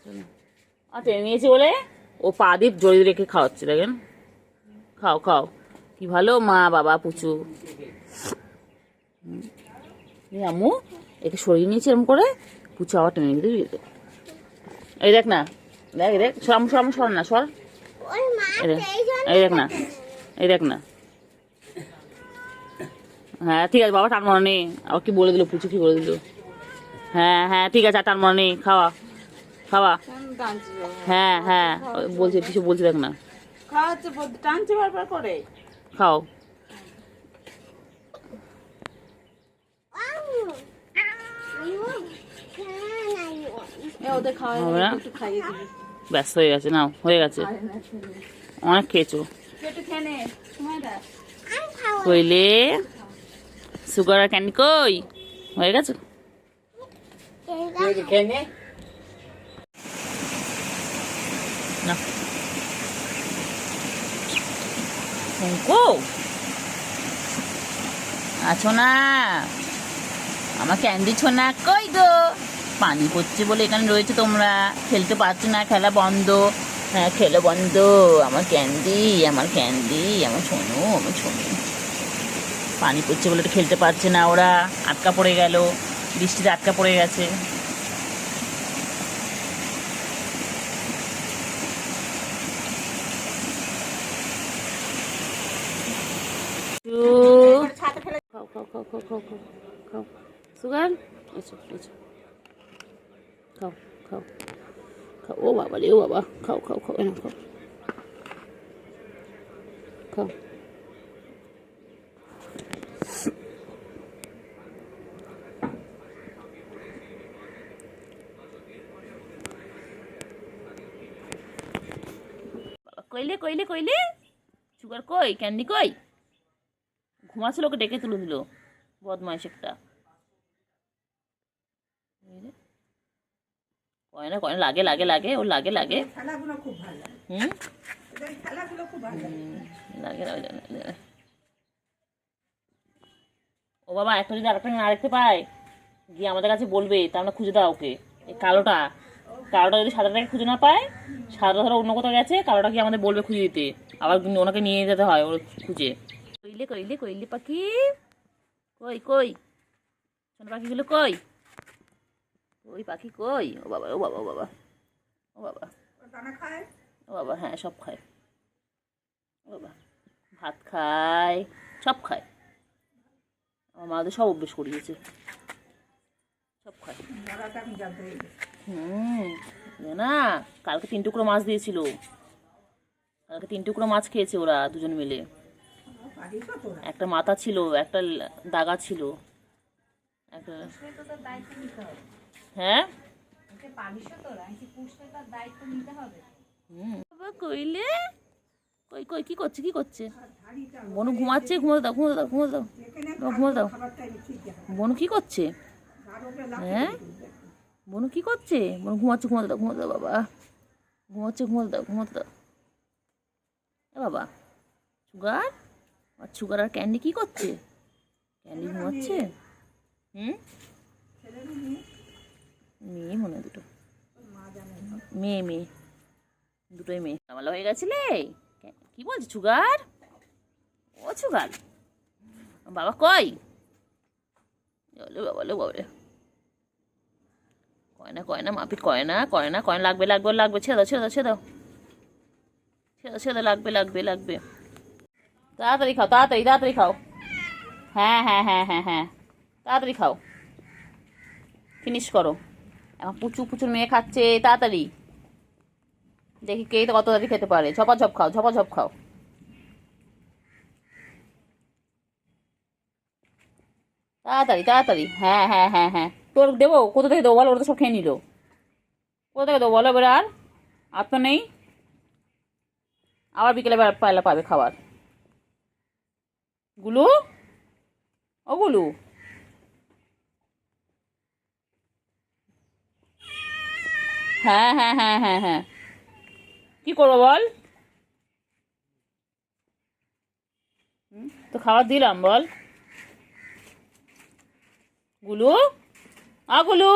টেনে নিয়েছি বলে ও পা দিয়ে জড়িয়ে রেখে খাওয়াচ্ছে, দেখেন। খাও খাও, কি ভালো মা বাবা পুচু। আম্মু একে সরিয়ে নিয়েছি এরকম করে, পুচু আবার টেনে নিতে দিতে। এই দেখ না, দেখ দেখ, সর সর না, সর। এই দেখ না, এই দেখ না। হ্যাঁ ঠিক আছে বাবা, টান মনে নেই। আবার কি বলে দিল পুচু, কি বলে দিল। হ্যাঁ হ্যাঁ ঠিক আছে, আর টান মনে নেই। খাওয়া খাওয়া। হ্যাঁ হ্যাঁ বলছে, কিছু বলছে দেখ না। টানছে বারবার করে। খাও। ওদের খাওয়া হবে না? একটু খাইয়ে দিবি। ব্যস্ত হয়ে গেছে, নাও হয়ে গেছে, অনেক খেয়েছো। একটু খেয়ে নে, সময় দা। কইলে সুগার আর ক্যান্ডি কই হয়ে গেছে। না কুঙ্কু আছো না? আমার ক্যান্ডি ছোনা কই গো? পানি পড়ছে বলে এখানে রয়েছে তোমরা, খেলতে পারছো না, খেলা বন্ধ। হ্যাঁ খেলা বন্ধ। আমার ক্যান্ডি, আমার ক্যান্ডি, আমার ছোনু, আমার ছোনু। পানি পড়ছে বলে তো খেলতে পারছে না ওরা, আটকা পড়ে গেল, বৃষ্টিতে আটকা পড়ে গেছে। খাও খাও খাও খাও খাও খাও খাও সুগার, এসো এসো, খাও খাও খাও। ও বাবা রে, ও বাবা, খাও খাও খাও, এনে খাও খাও। কইলে কইলে কইলে সুগার কই, ক্যান্ডি কই? ঘুমাচ্ছিল, ওকে ডেকে তুলে দিল, বদমাইশ একটা। কয়না কয়না, লাগে লাগে লাগে, ওর লাগে লাগে। হুম লাগে লাগে। ও বাবা, একটা যদি আরেকটা না দেখতে পায়, গিয়ে আমাদের কাছে বলবে, তা আমরা খুঁজে দাও ওকে। এই কালোটা, কালোটা যদি সাদাটাকে খুঁজে না পায়, সাদাটা ধরো অন্য কোথাও গেছে, কালোটা গিয়ে আমাদের বলবে খুঁজে দিতে, আবার ওনাকে নিয়ে যেতে হয় ওর খুঁজে। কইলে কইলে কইলে পাখি কই কই, সোনা পাখিগুলো কই, ওই পাখি কই? ও বাবা ও বাবা ও বাবা ও বাবা, ও বাবা, হ্যাঁ সব খায়। ও বাবা, ভাত খায়, সব খায়। আমার মা তো সব অভ্যেস করিয়েছে, সব খায়। না, কালকে 3 টুকরো মাছ দিয়েছিল, কালকে 3 টুকরো মাছ খেয়েছে ওরা দুজন মিলে। একটা মাথা ছিল, একটা দাগা ছিল, একটা। হ্যাঁ কইলে কই কই, কি করছে কি করছে? বনু ঘুমাচ্ছে, ঘুমোতে দাও ঘুমোতে দাও ঘুমোতে দাও, ঘুমোতে দাও। বনু কি করছে? হ্যাঁ বনু কি করছে? বনু ঘুমাচ্ছে, ঘুমোতে দাও ঘুমোতে দাও বাবা, ঘুমাচ্ছে, ঘুমোতে দাও ঘুমোতে দাও। এ বাবা, সুগার আর সুগার আর ক্যান্ডি কি করছে? ক্যান্ডি ঘুমাচ্ছে। মেয়ে মনে হয় দুটো, মেয়ে মেয়ে, দুটোই মেয়ে। কামালা হয়ে গেছিলে, কি বলছে সুগার? ও সুগার, বাবা কই? বাবা লো বাবা, কয়না কয়না মাপি, কয়না কয়না কয়না, লাগবে লাগবে লাগবে, ছেড়ে দাও ছেড়ে দাও ছেড়ে দাও ছেড়ে দাও ছেড়ে দাও, লাগবে লাগবে লাগবে। তাড়াতাড়ি খাও, তাড়াতাড়ি তাড়াতাড়ি খাও। হ্যাঁ হ্যাঁ হ্যাঁ হ্যাঁ হ্যাঁ, তাড়াতাড়ি খাও, ফিনিশ করো। এখন পুচু পুচুর মেয়ে খাচ্ছে, তাড়াতাড়ি দেখি কে কত তাড়াতাড়ি খেতে পারে। ঝপাঝপ খাও, ঝপাঝপ খাও। তাড়াতাড়ি তাড়াতাড়ি, হ্যাঁ হ্যাঁ হ্যাঁ হ্যাঁ। তোর দেবো, কোথা থেকে দেবো বলো? ওরা তো সব খেয়ে নিল, কোথা থেকে দেবো বলো এবার? আর তো নেই, আবার বিকেলে পায়লা পাবে খাবার। গুলু, ও গুলু, হ্যাঁ হ্যাঁ হ্যাঁ হ্যাঁ হ্যাঁ, কি করবো বল? তো খাবার দিলাম, বল গুলু, গুলু,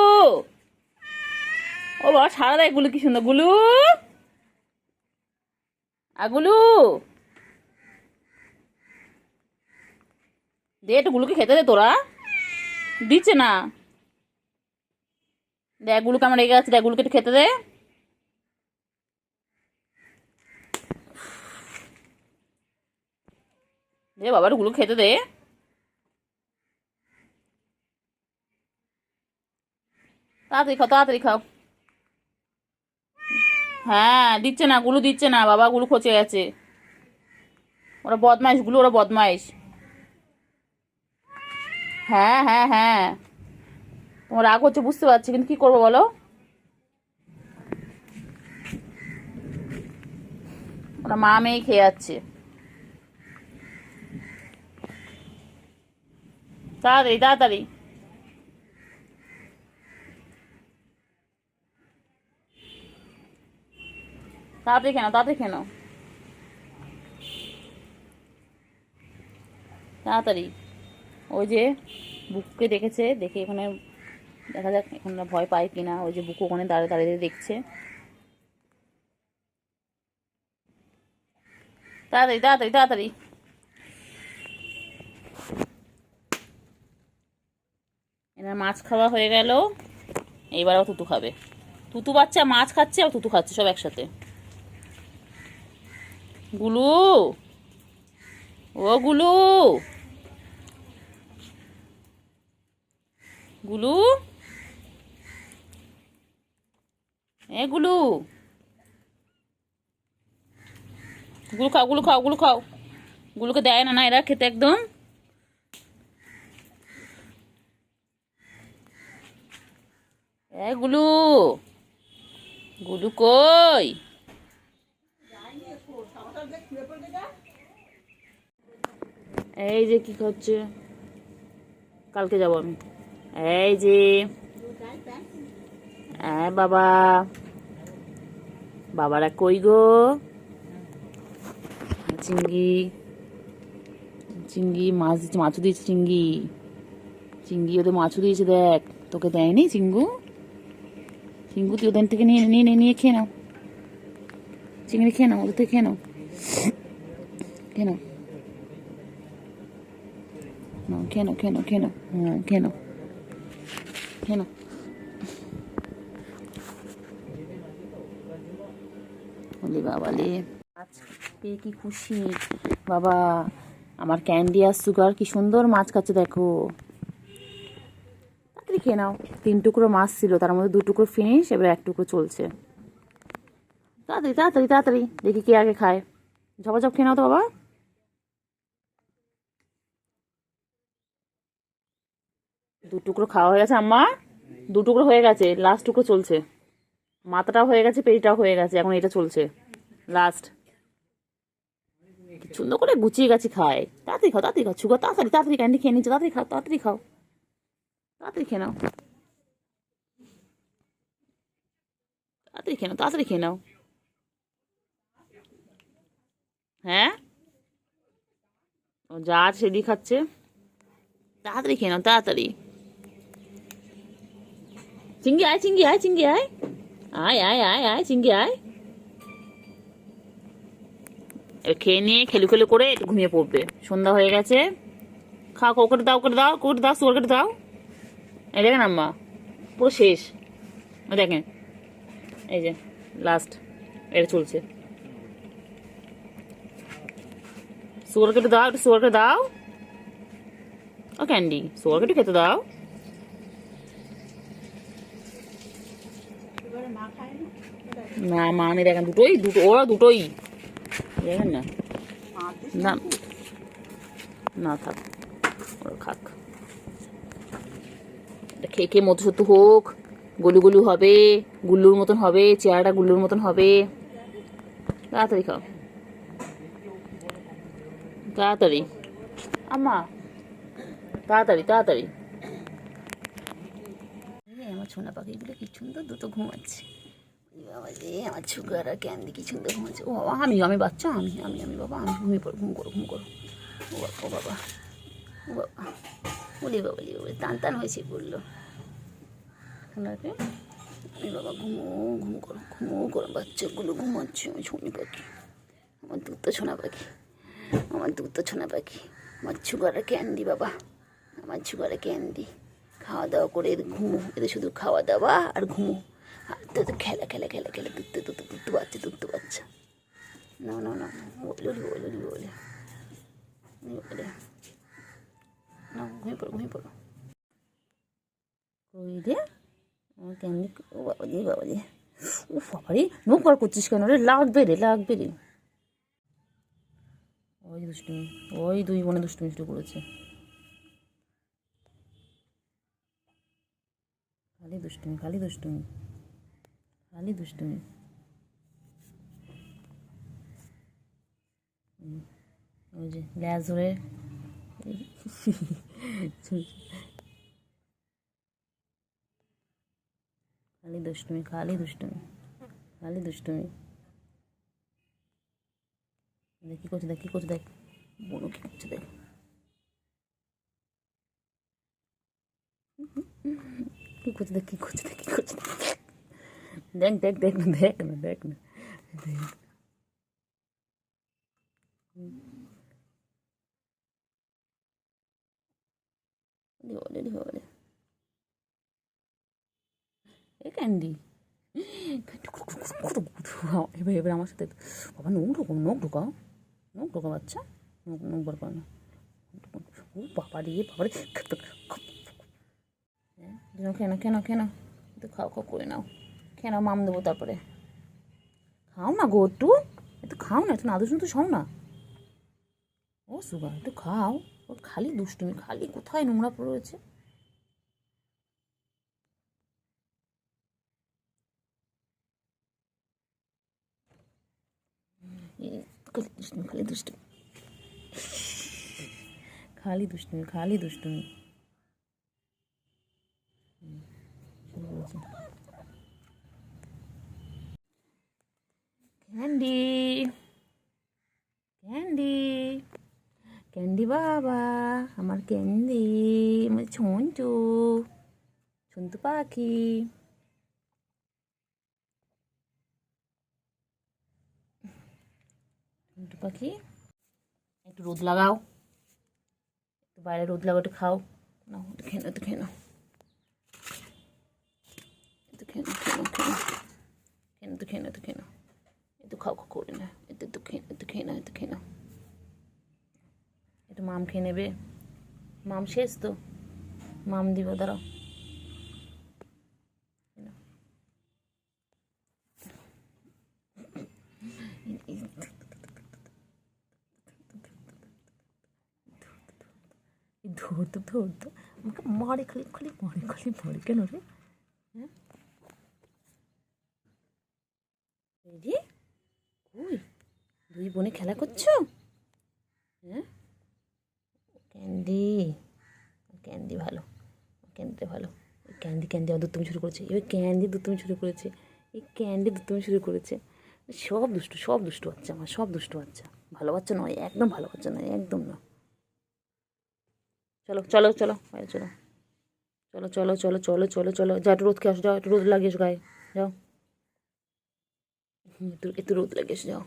ও বাবা সারা দেয় গুলু, কি সুন্দর গুলু। গুলু দে একটু, গুলুকে খেতে দে, তোরা দিচ্ছে না। দেখ গুলুকে আমার রেগে আছে, দেখ গুলুকে একটু খেতে দে। দে বাবা একটু গুলু খেতে দে। তাড়াতাড়ি খাও, তাড়াতাড়ি খাও। হ্যাঁ দিচ্ছে না, গুলু দিচ্ছে না বাবা, গুলু খচে গেছে। ওরা বদমাইশ গুলো, ওরা বদমাইশ। হ্যাঁ হ্যাঁ হ্যাঁ, তোমার রাগ হচ্ছে বুঝতে পারছি, কিন্তু কি করবো বলো। ওরা মা মেয়ে খেয়ে যাচ্ছে। তাড়াতাড়ি তাড়াতাড়ি। তাড়াতাড়ি খেয়ে নাও, তাড়াতাড়ি খেয়ে নাও, তাড়াতাড়ি। ওই যে বুককে দেখেছে, দেখে এখানে দেখা যাক এখন ভয় পায় কিনা। ওই যে বুকু ওখানে দাঁড়িয়ে দাঁড়িয়ে দেখছে। তাড়াতাড়ি তাড়াতাড়ি তাড়াতাড়ি। এনার মাছ খাওয়া হয়ে গেল, এইবার আবার তুতু খাবে। তুতু বাচ্চা মাছ খাচ্ছে আর তুতু খাচ্ছে সব একসাথে। গুলু, ও গুলু, গুলু, এ গুলু, গুলু খাও, গুলু খাও, গুলু খাও। গুলুকে দেয় না, না এরা খেতে একদম। এ গুলু, গুলু কই? এই যে কি হচ্ছে, কালকে যাবো আমি। এই যে বাবা, বাবারা কই গো? চিংড়ি, চিংড়ি মাছ দিচ্ছে, মাছও দিয়েছে চিংড়ি। চিংড়ি ওদের মাছও দিয়েছে, দেখ তোকে দেয়নি চিঙ্গু। চিঙ্গু তুই ওদের থেকে নিয়ে নিয়ে নিয়ে খেয়ে নাও, চিংড়ি খেয়ে নাও, ওদের থেকে খেয়ে নাও, খেয়ে নাও, খেয়ে নাও, খেয়ে নাও, খেয়ে নাও, হ্যাঁ খেয়ে নাও, খেয়ে নাও। বলি বাবালে, আজকে কি খুশি বাবা, আমার ক্যান্ডি আর সুগার কি সুন্দর মাছ খাচ্ছে দেখো। তাড়াতাড়ি খেয়ে নাও, 3 টুকরো মাছ ছিল, তার মধ্যে 2 টুকরো ফিনিশ, এবার 1 টুকরো চলছে। তাড়াতাড়ি তাড়াতাড়ি তাড়াতাড়ি, দেখি কে আগে খায়। ঝপাঝপ খেয়ে নাও তো বাবা। দু টুকরো খাওয়া হয়ে গেছে আম্মা, 2 টুকরো হয়ে গেছে, লাস্ট টুকরো চলছে। মাথাটাও হয়ে গেছে, পেটিটাও হয়ে গেছে, এখন এটা চলছে লাস্ট। সুন্দর করে গুছিয়ে গেছে খায়। তাড়াতাড়ি খাও, তাড়াতাড়ি খাও, সুগার তাড়াতাড়ি তাড়াতাড়ি ক্যান্ডি খেয়ে নিচ্ছে, তাড়াতাড়ি খাও, তাড়াতাড়ি খাও, তাড়াতাড়ি খেয়ে নাও, তাড়াতাড়ি খেয়ে নাও, তাড়াতাড়ি খেয়ে নাও। হ্যাঁ ও যা আছে সেদিকে খাচ্ছে, তাড়াতাড়ি খেয়ে নাও, তাড়াতাড়ি। চিঙ্গি আয়, চিঙ্গি আয়, চিঙ্গি আয়, আয় আয় আয় আয়, চিঙ্গি আয়। খেয়ে নিয়ে খেলু খেলু করে একটু ঘুমিয়ে পড়বে, সন্ধ্যা হয়ে গেছে। খাও, ওকে দাও, করে দাও, করে দাও, সুগার কেটে দাও। এই দেখেন আম্মা, পুরো শেষ। দেখেন এই যে লাস্ট, এটা চলছে। সুগার কেটে দাও, একটু সুগার কেটে দাও। ও ক্যান্ডি, সুগার কেটে খেতে দাও। না মা নেই, দেখেন দুটোই, দুটো ওরা দুটোই দেখেন না। না না থাক, ওরা খাক। খেয়ে খেয়ে মতো সত্য হোক, গলু গলু হবে, গুল্লুর মতন হবে, চেহারাটা গুল্লুর মতন হবে। তাড়াতাড়ি খাও, তাড়াতাড়ি আম্মা, তাড়াতাড়ি তাড়াতাড়ি। আমার সোনা পাখিগুলো কি সুন্দর দুটো ঘুমাচ্ছে। বাবা রে, আমার সুগার আর ক্যান্ডি কি সুন্দর ঘুমাচ্ছে। ও বাবা, আমি বাচ্চা, আমি আমি আমি বাবা, আমি ঘুমিয়ে পড়ো, ঘুম করো, ঘুম করো। ও বাবা, ও বাবা, ও বাবা, বলি বাবা, বলি বাবা, টান টান হয়েছে বললো। আরে বাবা ঘুমো, ঘুমো করো বাচ্চাগুলো ঘুমাচ্ছে। আমার সোনি পাখি, আমার দুধ তো ছোনা পাখি, আমার দুধ তো ছোনা পাখি, আমার সুগারের ক্যান্ডি বাবা, আমার সুগারের ক্যান্ডি। খাওয়া দাওয়া করে এদের ঘুমো, এদের শুধু খাওয়া দাওয়া আর ঘুমো। আর তো খেলা খেলা খেলা খেলা, দুধ তো বাচ্চা। না না না, বলে বলে না, ঘুমিয়ে পড়ো। ওই রে আমার ক্যান্ডি, ও বাবা রে, ও বাবারে নোক বার করছিস কেন রে? লাগবে রে। ওই দুষ্টুমি, ওই দুই বোনে দুষ্টুমি শুরু করেছে। খালি দুষ্টুমি। ওই যে গ্যাস ধরে খালি দুষ্টুমি। দেখ কি করছে দেখ, বোনো কি করছে দেখ। কি করছে দেখ। দেখ না। বলে এ ক্যান্ডি, এবার আমার সাথে বাবা নখ ঢোকাও বাচ্চা, নখ বার করো না। ও বাবা রে কেন তো খাও করে নাও, খেয়ে নাও, মাম দেবো তারপরে। খাও না গো একটু খাও না, একটু নাদু শুনতে সও না। ও সুগা একটু খাও। ওর খালি দুষ্টুমি, খালি কোথায় নোংরা পড়ে রয়েছে। খালি দুষ্টুমি। ক্যান্ডি বাবা, আমার ক্যান্ডি, আমার ছন্তু পাখি। একটু রোদ লাগাও, একটু বাইরে রোদ লাগাও, একটু খাও না, একটু খেয়ে নাও। একটু খাও করে না, একটু খেয়ে নাও। একটু মাম খেয়ে নেবে, মাম শেষ তো, মাম দিব, দাঁড়াও। ধরতো আমাকে মারে, খালি মারে কেন রে? হ্যাঁ রে, ওই দুই বোনে খেলা করছো? হ্যাঁ ক্যান্ডি ভালো, ক্যান্ডিটা ভালো। ক্যান্ডি আর দুধ শুরু করেছে, এবার ক্যান্ডি দুধ শুরু করেছে। সব দুষ্টু বাচ্চা আমার, সব দুষ্টু বাচ্চা। ভালো বাচ্চা নয়, একদম ভালো বাচ্চা নয়, একদম না। চলো বাইরে চলো। যা একটু রোদ খেয়ে আসো, যাও একটু রোদ লাগিয়ে এসো গায়ে, যাও একটু রোদ লাগিয়ে এসো, যাও।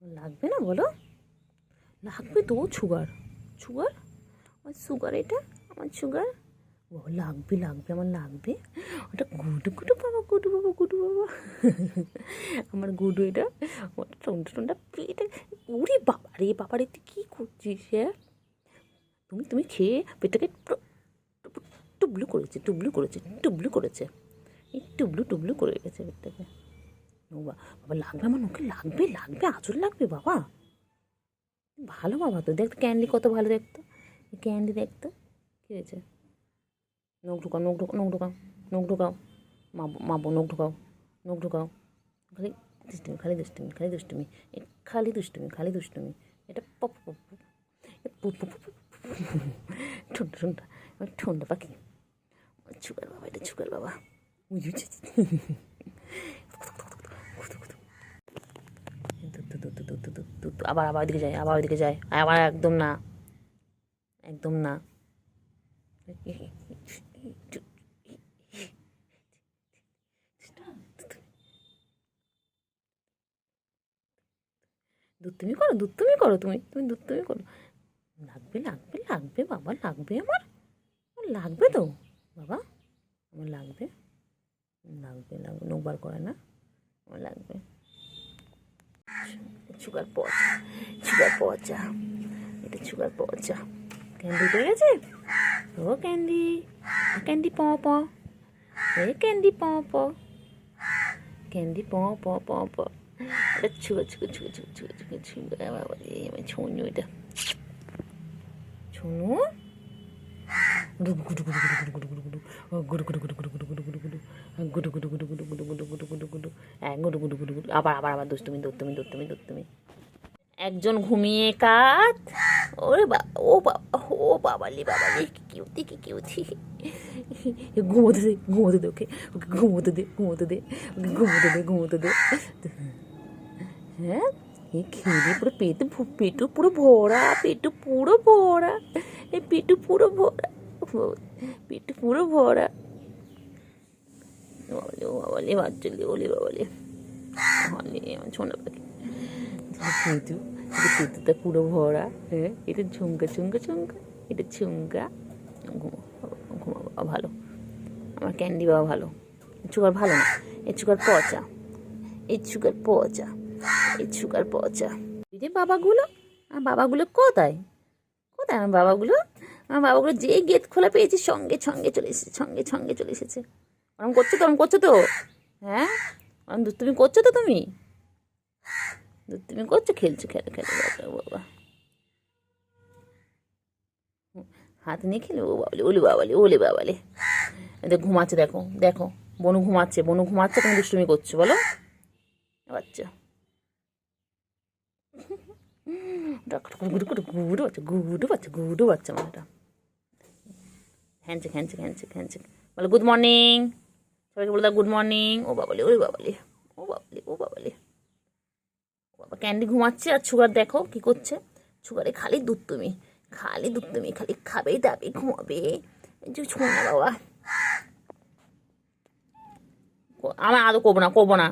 লাগবে না বলো? লাগবে তো, সুগার এটা আমার সুগার। ও লাগবে আমার লাগবে। ওটা গুডু বাবা আমার গুডু, এটা ওটা টোনটা পেটে। ওরে বাবারে তুই কী করছিস? হ্যাঁ তুমি খেয়ে পেটটাকে টুবলু করেছে এই টুবলু করে গেছে পেটটাকে। বাবা লাগবে আমার, নোকে লাগবে আঁচল লাগবে বাবা। ভালো বাবা তো, দেখতো ক্যান্ডি কত ভালো দেখতো, ক্যান্ডি দেখতো। কী হয়েছে? নখ ঢোকাও মাবো, নখ ঢোকাও। খালি দুষ্টুমি। এটা পপ ঠোঁটা পাখি, ছুকার বাবা বুঝেছি। আবার ওইদিকে যায়, আবার একদম না। দুধ তুমি করো তুমি দুধ তুমি করো। লাগবে লাগবে লাগবে বাবা, লাগবে আমার লাগবে তো বাবা, আমার লাগবে লাগবে লাগবে, নোবার করে না, আমার লাগবে। সুগার পচা, এটা সুগার পচা। ক্যান্ডি পেয়ে গেছে, ও ক্যান্ডি, ক্যান্ডি প প, এই ক্যান্ডি প প, ক্যান্ডি প প প প। এটা ছুগা বাবা রে, আমার ছুনু, এটা ছুনু। আবার দুষ্টুমি। একজন ঘুমিয়ে কাত, ওরে বাবা, ও বাবালি কি কিউতি। ঘুমোতে দে ওকে, ঘুমোতে দে। হ্যাঁ, এই খেয়ে পুরো পেটু পুরো ভরা, পেটু পুরো ভরা। বাবালে বাচ্চালে, ওলে বাবালে, আমার ছোনা পাখি। পেটুটা পুরো ভরা। হ্যাঁ, এটা ঝুমকা, এটা ঝুমকা। ঘুমা বাবা ভালো, আমার ক্যান্ডি বাবা ভালো। সুগার ভালো না, এই সুগার পচা। এই যে বাবাগুলো, কোথায় আমার বাবাগুলো? যে গেট খোলা পেয়েছে সঙ্গে চলে এসেছে। ওরম করছো তো হ্যাঁ, ওরম দুষ্টুমি করছো তো তুমি, খেলছো বাবা, হাত নিয়ে খেলে। ওলে বাবালে এদের ঘুমাচ্ছে, দেখো বনু ঘুমাচ্ছে, তুমি দুষ্টুমি করছো বলো বাচ্চা। গুডু বাচ্চা আমার এটা। হ্যান্ডশেক বলে গুড মর্নিং, সবাইকে বলে দাও গুড মর্নিং। ও বাবালে বাবা, ক্যান্ডি ঘুমাচ্ছে আর সুগার দেখো কি করছে। সুগারে খালি দুধ তুমি, খালি খাবেই দাবে, ঘুমাবে। ছোঁয়া বাবা, আমার আদৌ করবো না।